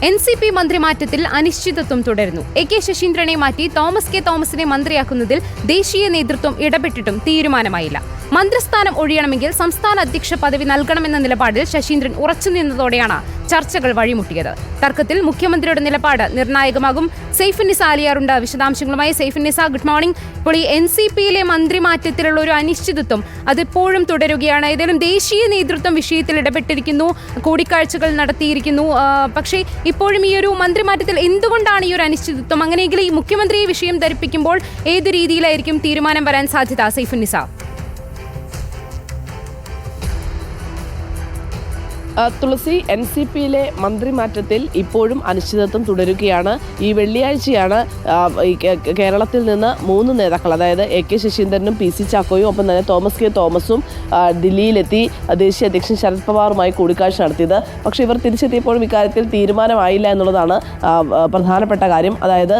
NCP മന്ത്രിമാറ്റത്തിൽ അനിശ്ചിതത്വം തുടരുന്നു. AK ശശീന്ദ്രനെ മാറ്റി തോമസ് കെ തോമസിനെ മന്ത്രിയാക്കുന്നതിൽ ദേശീയ നേതൃത്വം ഇടപെട്ടിട്ടും തീരുമാനമായില്ല. മന്ത്രിസ്ഥാനം ഒഴിയണമെങ്കിൽ സംസ്ഥാന അധ്യക്ഷ പദവി നൽകണമെന്ന നിലപാടിൽ ശശീന്ദ്രൻ ഉറച്ചുനിന്നതോടെയാണ് ചർച്ചകൾ വഴിമുട്ടിയത്. തർക്കത്തിൽ മുഖ്യമന്ത്രിയുടെ നിലപാട് നിർണായകമാകും. സൈഫുന്നിസ അലിയാറുണ്ട് വിശദാംശങ്ങളുമായി. Saifunnisa, good morning. ഇപ്പോൾ ഈ NCPയിലെ മന്ത്രിമാറ്റത്തിലുള്ള ഒരു അനിശ്ചിതത്വം അതിപ്പോഴും തുടരുകയാണ്. ഏതായാലും ദേശീയ നേതൃത്വം വിഷയത്തിൽ ഇടപെട്ടിരിക്കുന്നു, കൂടിക്കാഴ്ചകൾ നടത്തിയിരിക്കുന്നു. പക്ഷേ ഇപ്പോഴും ഈ ഒരു മന്ത്രിമാറ്റത്തിൽ എന്തുകൊണ്ടാണ് ഈ ഒരു അനിശ്ചിതത്വം? അങ്ങനെയെങ്കിൽ ഈ മുഖ്യമന്ത്രി ഈ വിഷയം ധരിപ്പിക്കുമ്പോൾ ഏത് രീതിയിലായിരിക്കും തീരുമാനം വരാൻ സാധ്യത? സൈഫുന്നിസ. തുളസി, NCPയിലെ മന്ത്രിമാറ്റത്തിൽ ഇപ്പോഴും അനിശ്ചിതത്വം തുടരുകയാണ്. ഈ വെള്ളിയാഴ്ചയാണ് കേരളത്തിൽ നിന്ന് 3 നേതാക്കൾ, അതായത് AK ശശീന്ദ്രനും PC ചാക്കോയും ഒപ്പം തന്നെ തോമസ് കെ തോമസും ദില്ലിയിലെത്തി ദേശീയ അധ്യക്ഷൻ ശരത് പവാറുമായി കൂടിക്കാഴ്ച നടത്തിയത്. പക്ഷേ ഇവർ തിരിച്ചെത്തിയപ്പോഴും ഇക്കാര്യത്തിൽ തീരുമാനമായില്ല എന്നുള്ളതാണ് പ്രധാനപ്പെട്ട കാര്യം. അതായത്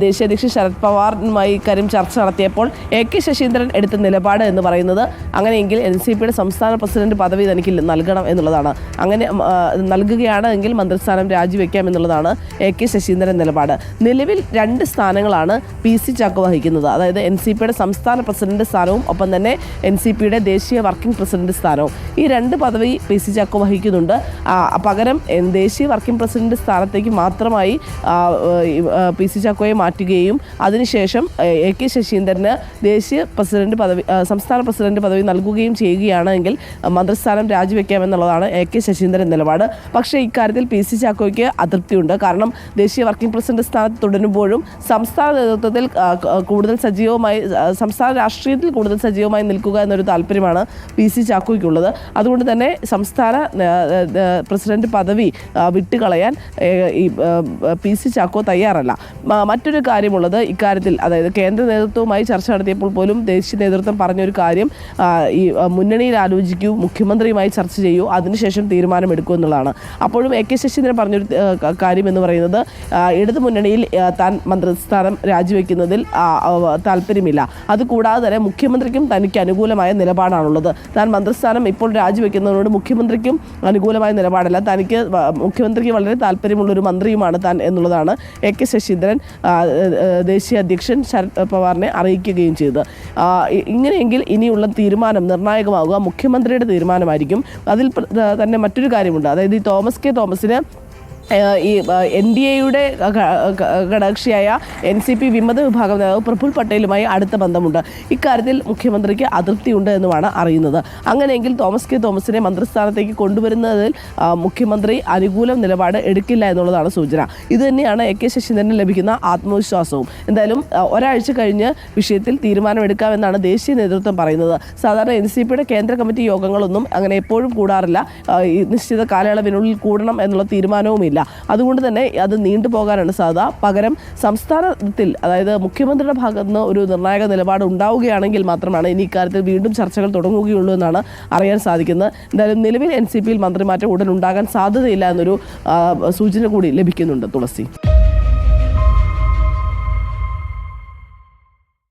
ദേശീയ അധ്യക്ഷൻ ശരത് പവാറുമായി ഇക്കാര്യം ചർച്ച നടത്തിയപ്പോൾ AK ശശീന്ദ്രൻ എടുത്ത നിലപാട് എന്ന് പറയുന്നത് അങ്ങനെയെങ്കിൽ NCPയുടെ സംസ്ഥാന പ്രസിഡന്റ് പദവി തനിക്ക് നൽകണം എന്നുള്ളതാണ്. അങ്ങനെ നൽകുകയാണെങ്കിൽ മന്ത്രിസ്ഥാനം രാജിവെക്കാം എന്നുള്ളതാണ് AK ശശീന്ദ്രൻ നിലപാട്. നിലവിൽ 2 സ്ഥാനങ്ങളാണ് PC ചാക്കോ വഹിക്കുന്നത്. അതായത് NCPയുടെ സംസ്ഥാന പ്രസിഡന്റ് സ്ഥാനവും ഒപ്പം തന്നെ NCPയുടെ ദേശീയ വർക്കിംഗ് പ്രസിഡന്റ് സ്ഥാനവും. ഈ 2 പദവി PC ചാക്കോ വഹിക്കുന്നുണ്ട്. പകരം ദേശീയ വർക്കിംഗ് പ്രസിഡന്റ് സ്ഥാനത്തേക്ക് മാത്രമായി PC ചാക്കോയെ മാറ്റുകയും അതിനുശേഷം AK ശശീന്ദ്രന് ദേശീയ പ്രസിഡന്റ് പദവി, സംസ്ഥാന പ്രസിഡന്റ് പദവി നൽകുകയും ചെയ്യുകയാണെങ്കിൽ മന്ത്രിസ്ഥാനം രാജിവെക്കാമെന്നുള്ളതാണ് AK ശശീന്ദ്രൻ നിലപാട്. പക്ഷേ ഇക്കാര്യത്തിൽ PC ചാക്കോയ്ക്ക് അതൃപ്തിയുണ്ട്. കാരണം ദേശീയ വർക്കിംഗ് പ്രസിഡന്റ് സ്ഥാനത്ത് തുടരുമ്പോഴും സംസ്ഥാന നേതൃത്വത്തിൽ കൂടുതൽ സജീവമായി, സംസ്ഥാന രാഷ്ട്രീയത്തിൽ കൂടുതൽ സജീവമായി നിൽക്കുക എന്നൊരു താല്പര്യമാണ് PC ചാക്കോയ്ക്കുള്ളത്. അതുകൊണ്ട് തന്നെ സംസ്ഥാന പ്രസിഡന്റ് പദവി വിട്ടുകളയാൻ ഈ PC ചാക്കോ തയ്യാറല്ല. മറ്റൊരു കാര്യമുള്ളത് ഇക്കാര്യത്തിൽ, അതായത് കേന്ദ്ര നേതൃത്വവുമായി ചർച്ച നടത്തിയപ്പോൾ പോലും ദേശീയ നേതൃത്വം പറഞ്ഞൊരു കാര്യം, ഈ മുന്നണിയിൽ ആലോചിക്കൂ, മുഖ്യമന്ത്രിയുമായി ചർച്ച ചെയ്യൂ, അതിനുശേഷം തീരുമാനമെടുക്കും എന്നുള്ളതാണ്. അപ്പോഴും AK ശശീന്ദ്രൻ പറഞ്ഞൊരു കാര്യം എന്ന് പറയുന്നത് ഇടതു മുന്നണിയിൽ താൻ മന്ത്രിസ്ഥാനം രാജിവെക്കുന്നതിൽ താല്പര്യമില്ല. അതുകൂടാതെ തന്നെ മുഖ്യമന്ത്രിക്കും തനിക്ക് അനുകൂലമായ നിലപാടാണുള്ളത്. താൻ മന്ത്രിസ്ഥാനം ഇപ്പോൾ രാജിവെക്കുന്നതിനോട് മുഖ്യമന്ത്രിക്കും അനുകൂലമായ നിലപാടല്ല, തനിക്ക് മുഖ്യമന്ത്രിക്ക് വളരെ താല്പര്യമുള്ളൊരു മന്ത്രിയുമാണ് താൻ എന്നുള്ളതാണ് AK ശശീന്ദ്രൻ ദേശീയ അധ്യക്ഷൻ ശരത് പവാറിനെ അറിയിക്കുകയും ചെയ്തത്. ഇങ്ങനെയെങ്കിൽ ഇനിയുള്ള തീരുമാനം നിർണായകമാവുക മുഖ്യമന്ത്രിയുടെ തീരുമാനമായിരിക്കും. അതിൽ തന്നെ മറ്റൊരു കാര്യമുണ്ട്. അതായത് ഈ തോമസ് കെ തോമസിന് ഈ NDAയുടെ ഘടകകക്ഷിയായ NCP വിമത വിഭാഗം നേതാവ് പ്രഫുൽ പട്ടേലുമായി അടുത്ത ബന്ധമുണ്ട്. ഇക്കാര്യത്തിൽ മുഖ്യമന്ത്രിക്ക് അതൃപ്തിയുണ്ട് എന്നുമാണ് അറിയുന്നത്. അങ്ങനെയെങ്കിൽ തോമസ് കെ തോമസിനെ മന്ത്രിസ്ഥാനത്തേക്ക് കൊണ്ടുവരുന്നതിൽ മുഖ്യമന്ത്രി അനുകൂല നിലപാട് എടുക്കില്ല എന്നുള്ളതാണ് സൂചന. ഇതുതന്നെയാണ് AK ശശീന്ദ്രന് ലഭിക്കുന്ന ആത്മവിശ്വാസവും. എന്തായാലും ഒരാഴ്ച കഴിഞ്ഞ് വിഷയത്തിൽ തീരുമാനമെടുക്കാമെന്നാണ് ദേശീയ നേതൃത്വം പറയുന്നത്. സാധാരണ NCPയുടെ കേന്ദ്ര കമ്മിറ്റി യോഗങ്ങളൊന്നും അങ്ങനെ എപ്പോഴും കൂടാറില്ല. ഈ നിശ്ചിത കാലയളവിനുള്ളിൽ കൂടണം എന്നുള്ള തീരുമാനവുമില്ല. അതുകൊണ്ട് തന്നെ അത് നീണ്ടുപോകാനാണ് സാധ്യത. പകരം സംസ്ഥാനത്തിൽ, അതായത് മുഖ്യമന്ത്രിയുടെ ഭാഗത്ത് നിന്ന് ഒരു നിർണായക നിലപാട് ഉണ്ടാവുകയാണെങ്കിൽ മാത്രമാണ് ഇനി ഇക്കാര്യത്തിൽ വീണ്ടും ചർച്ചകൾ തുടങ്ങുകയുള്ളൂ എന്നാണ് അറിയാൻ സാധിക്കുന്നത്. എന്തായാലും നിലവിൽ NCPയിൽ മന്ത്രിമാറ്റം ഉടൻ ഉണ്ടാകാൻ സാധ്യതയില്ല എന്നൊരു സൂചന കൂടി ലഭിക്കുന്നുണ്ട് തുളസി.